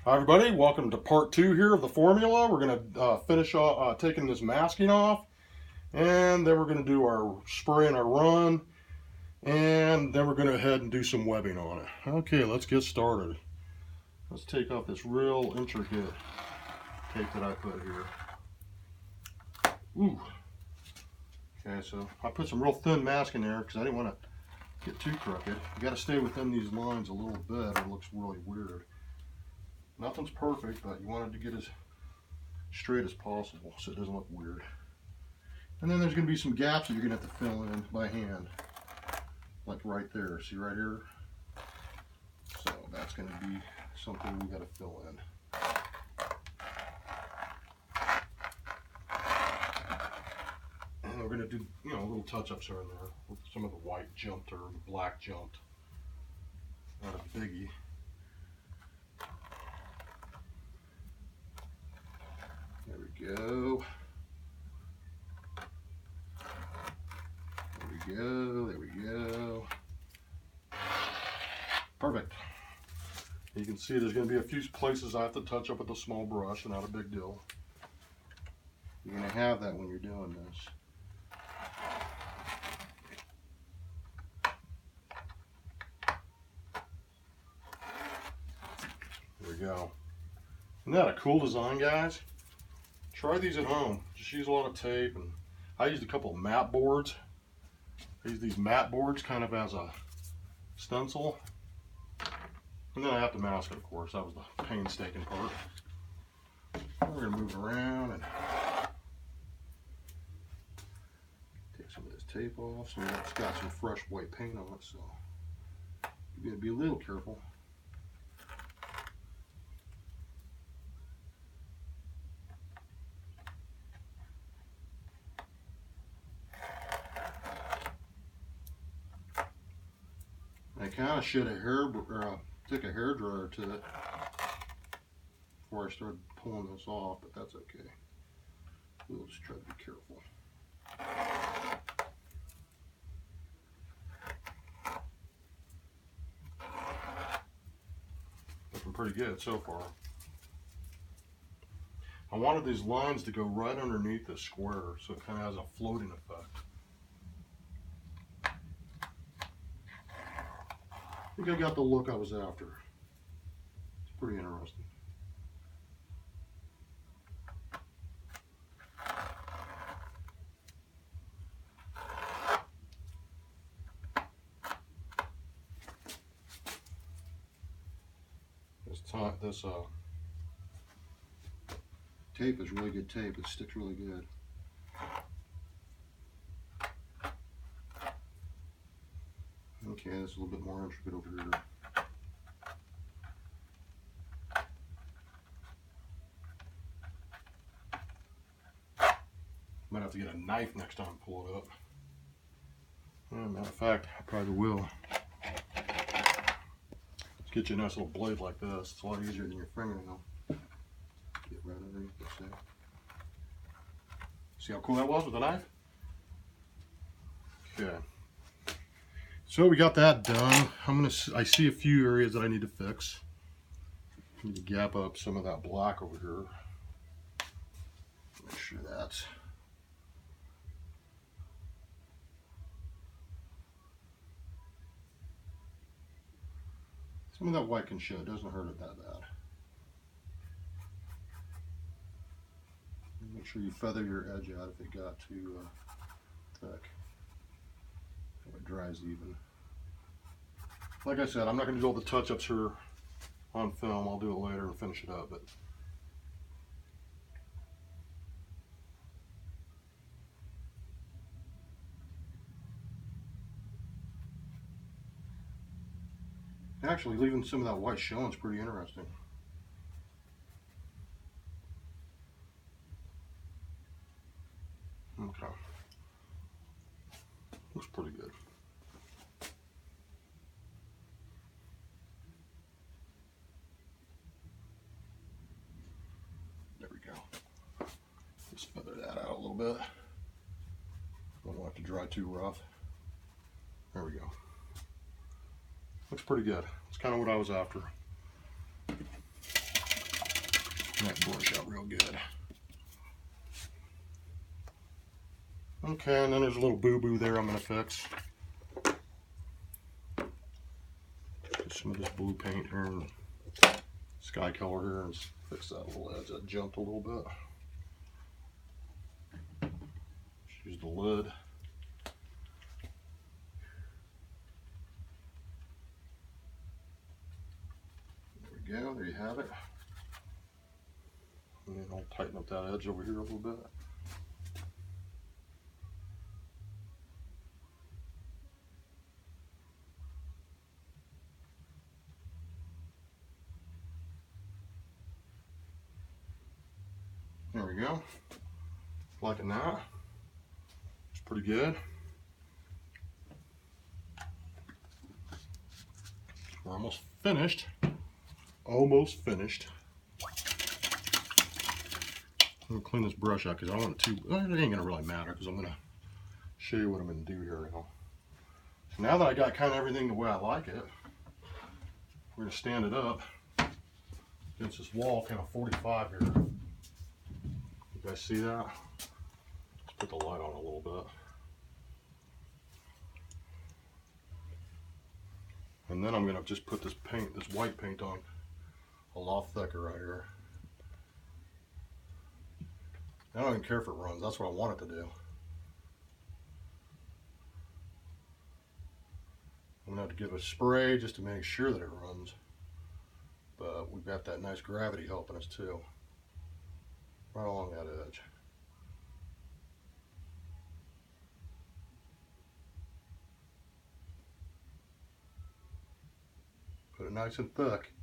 Hi everybody, welcome to part 2 here of the formula. We're going to finish taking this masking off, and then we're going to do our spray and our run, and then we're going to head and do some webbing on it. Okay, let's get started. Let's take off this real intricate tape that I put here. Ooh. Okay, so I put some real thin masking there because I didn't want to get too crooked. You got to stay within these lines a little bit or it looks really weird. Nothing's perfect, but you want it to get as straight as possible so it doesn't look weird. And then there's going to be some gaps that you're going to have to fill in by hand, like right there. See right here? So that's going to be something we got to fill in. And we're going to do, little touch-ups here and there. With some of the white jumped or the black jumped. Not a biggie. There we go. There we go. Perfect. You can see there's going to be a few places I have to touch up with a small brush, not a big deal. You're going to have that when you're doing this. There we go. Isn't that a cool design, guys? Try these at home. Just use a lot of tape, and I used a couple of mat boards. I use these mat boards kind of as a stencil. And then I have to mask it, of course. That was the painstaking part. We're going to move around and take some of this tape off. So it's got some fresh white paint on it, so you got to be a little careful. I kind of should have took a hair dryer to it before I started pulling this off, but that's okay. We'll just try to be careful. Looking pretty good so far. I wanted these lines to go right underneath the square, so it kind of has a floating effect. I think I got the look I was after. It's pretty interesting. This tape is really good tape. It sticks really good. Okay, that's a little bit more intricate over here. Might have to get a knife next time to pull it up. Matter of fact, I probably will. Let's get you a nice little blade like this. It's a lot easier than your fingernail. Get right underneath this there. See how cool that was with the knife? Okay. So we got that done. I see a few areas that I need to fix. I need to gap up some of that black over here. Make sure that's some of that white can show. It doesn't hurt it that bad. Make sure you feather your edge out if it got too thick. So it dries even. Like I said, I'm not going to do all the touch-ups here on film. I'll do it later and finish it up. But actually, leaving some of that white showing is pretty interesting. Okay. Looks pretty good. There we go. Just feather that out a little bit. Don't want it to dry too rough. There we go. Looks pretty good. It's kind of what I was after. that brush out real good. Okay, and then there's a little boo-boo there I'm going to fix. Get some of this blue paint here and sky color here and fix that little edge that jumped a little bit. Just use the lid. There we go, there you have it. And then I'll tighten up that edge over here a little bit. There we go. Liking that. It's pretty good. We're almost finished. Almost finished. I'm gonna clean this brush out because I don't want it too. It ain't gonna really matter because I'm gonna show you what I'm gonna do here now. So now that I got kind of everything the way I like it, we're gonna stand it up against this wall, kind of 45 here. You guys see that? Let's put the light on a little bit. And then I'm gonna just put this paint, this white paint on a lot thicker right here. I don't even care if it runs, that's what I want it to do. I'm gonna have to give it a spray just to make sure that it runs. But we've got that nice gravity helping us too. Right along that edge. Put it nice and thick.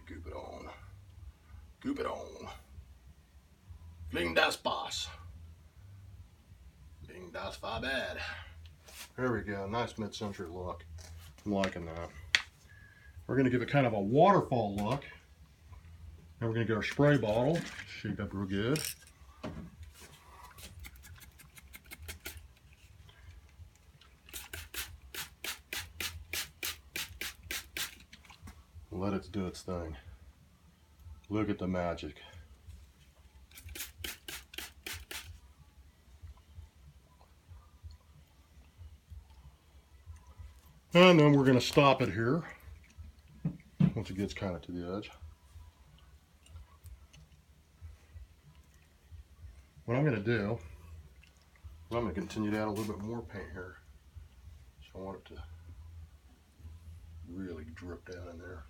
Goop it on. Goop it on. Fling das Boss. Fling das Fabad. There we go. Nice mid-century look. I'm liking that. We're going to give it kind of a waterfall look. And we're going to get our spray bottle. Shake up real good. Let it do its thing. Look at the magic. And then we're going to stop it here once it gets kind of to the edge. What I'm going to do, I'm going to continue to add a little bit more paint here. So I want it to really drip down in there.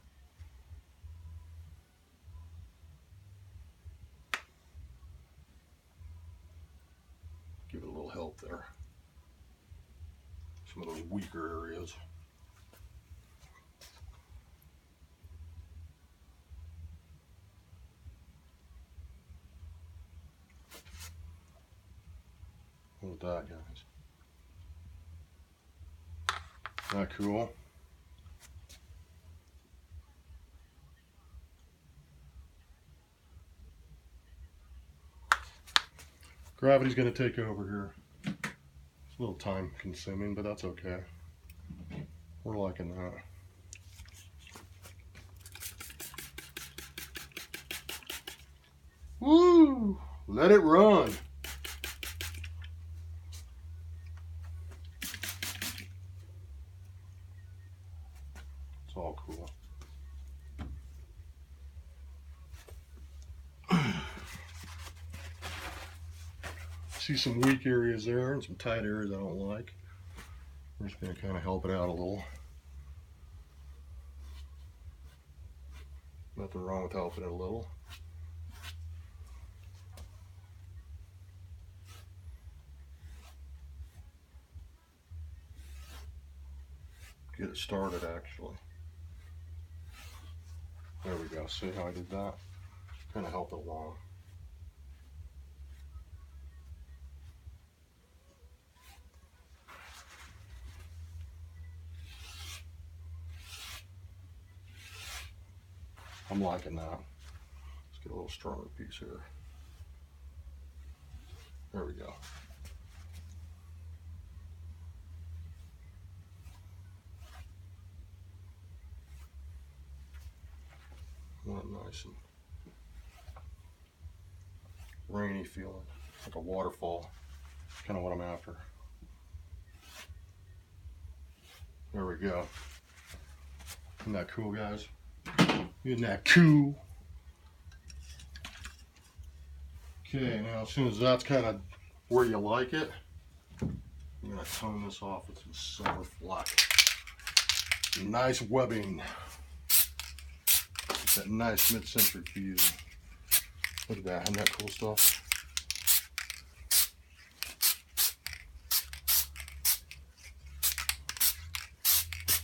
Give it a little help there. Some of those weaker areas. Look at that, guys. Isn't that cool? Gravity's going to take over here. It's a little time consuming, but that's okay. We're liking that. Woo! Let it run. It's all cool. See some weak areas there and some tight areas I don't like. We're just going to kind of help it out a little. Nothing wrong with helping it a little. Get it started actually. There we go. See how I did that? Kind of help it along. I'm liking that. Let's get a little stronger piece here. There we go. nice and rainy feeling, like a waterfall. Kind of what I'm after. There we go. Isn't that cool, guys? Isn't that cool? Okay, now as soon as that's kind of where you like it, I'm going to tone this off with some silver flack. Nice webbing. That nice mid-century fusion. Look at that, isn't that cool stuff?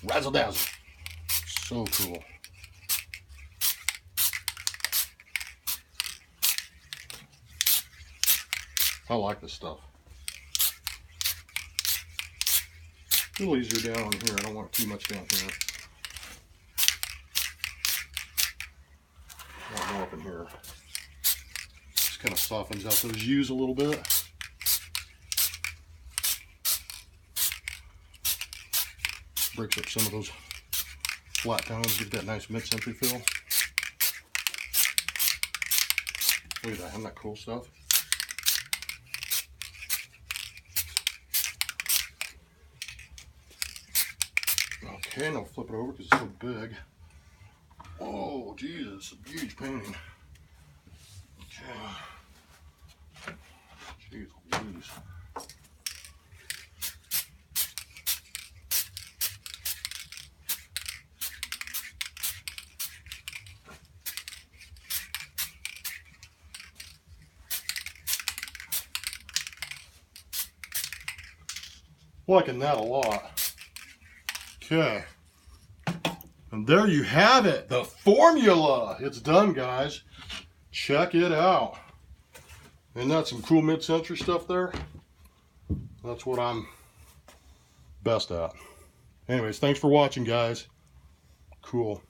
Razzle dazzle. So cool. I like this stuff. A little easier down on here. I don't want too much down here. I want more up in here. Just kind of softens out those U's a little bit. Breaks up some of those flat tones, get that nice mid-century feel. Look at that, isn't that cool stuff? Okay, now flip it over because it's so big. Oh, Jesus, a huge painting. Okay. Jeez, Louise. Liking that a lot. Okay. And there you have it, the formula. It's done, guys. Check it out. Isn't that some cool mid-century stuff there? That's what I'm best at. Anyways, thanks for watching, guys. Cool.